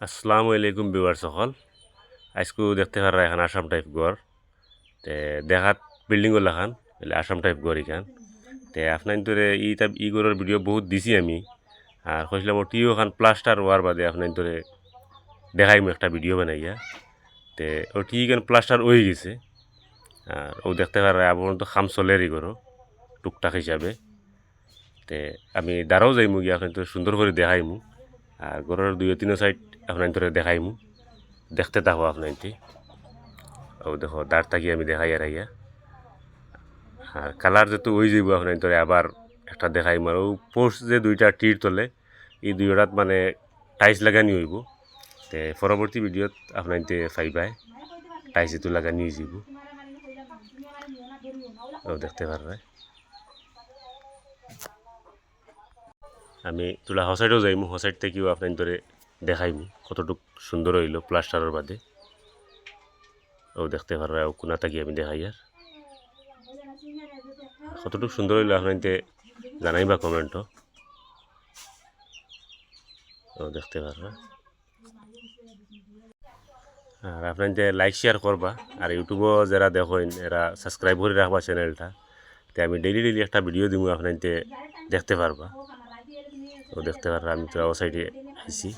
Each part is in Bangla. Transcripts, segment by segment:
আসসালামু আলাইকুম ভিউয়ার সকল। আজকেও দেখতে পারা এখন আসাম টাইপ ঘর তে দেখাত বিল্ডিং লাখান এলে আসাম টাইপ ঘর ইখান তে আপনার তোরে ই ঘরের ভিডিও বহুত দিছি আমি আর কইছিলাম ও টিও খান প্লাস্টার হওয়ার বাদে আপনার তোরে দেখাইমু একটা ভিডিও বানাইয়া তে ও টি খান প্লাস্টার হয়ে গেছে আর ও দেখতে পারা আপনার তো খাম চলেরই ঘর টুকটাক হিসাবে তে আমি দাঁড়াও যাইমু গিয়ে আপনার তো সুন্দর করে দেখাইমু আর ঘরের দুই তিন সাইড আপনার তোরে দেখাইমু দেখতে থাকো আপনার ও দেখো দাঁড় থাকি আমি দেখাই আর আইয়া আর কালার যেহেতু ওই যাইব আপনার তোরে আবার একটা দেখাই আর ও পোস্ট যে দুইটা টির তোলে এই দুইটাত মানে টাইলস লাগানি হইব তে পরবর্তী ভিডিওত আপনার ফাইবাই টাইলস এতো লাগানি হয়ে যাব ও দেখতে পারবে আমি তোলা হসাইডও যাইমু হসাইড থেকেও আপনার তোরে দেখাইমু কতটুক সুন্দর হইল প্লাস্টারের বাদে ও দেখতে পারবে ও কোনা থাকি আমি দেখাই আর কতটুকু সুন্দর হইলো আপনার জানাইবা কমেন্টও ও দেখতে পারবা আর আপনার লাইক শেয়ার করবা আর ইউটিউবও যারা দেখেন এরা সাবস্ক্রাইব করে রাখবা চ্যানেলটা তে আমি ডেইলি একটা ভিডিও দিব আপনার দেখতে পারবা ও দেখতে পারবা আমি তো ও সাইডে আইসি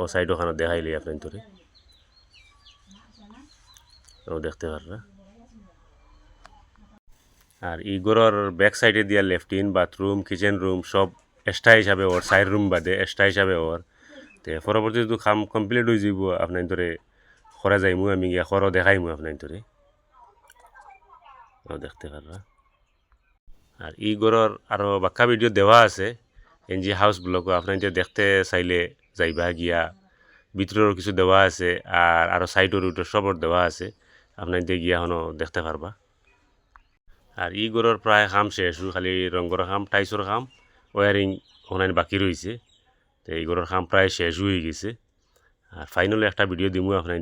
ও সাইড ওখানে দেখাইলি আপনার তোরে ও দেখতে পারবা আর ই ঘরের ব্যাক সাইডে দিয়া লেফটিন বাথরুম কিচেন রুম সব এক্সট্রা হিসাবে ওর সাইড রুম বাদে এক্সট্রা হিসাবে ওর তে পরবর্তী যদি কাম কমপ্লিট হয়ে যাব আপনার তোরে খরা যাইমু আমি গিয়া খরও দেখাইমু আপনার তোরে ও দেখতে পারবা আর ই ঘরের আরও বাক্কা ভিডিও দেওয়া আছে এনজি হাউস ব্লগও আপনার দেখতে চাইলে যাইবা গিয়া ভিতরেরও কিছু দেওয়া আছে আর আরও সাইডের উইটোর সবর দেওয়া আছে আপনার গিয়া হনো দেখতে পারবা আর ই ঘরের প্রায় কাম শেষ খালি রঙের কাম টাইসর কাম ওয়ারিং ওখানে বাকি রয়েছে তো এই ঘরের কাম প্রায় শেষ হয়ে গেছে আর ফাইনালি একটা ভিডিও দিমু আপনার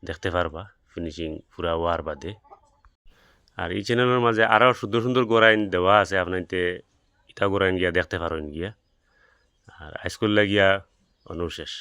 দেখতে পারবা ফিনিশিং পুরা ওয়ার বাদে আর এই চ্যানেলের মাঝে আরও সুন্দর সুন্দর গোড়াইন দেওয়া আছে আপনার ইটা গোড়াইন গিয়া দেখতে পারেন গিয়া আর হাইস্কুল লাগিয়া অনুশেষ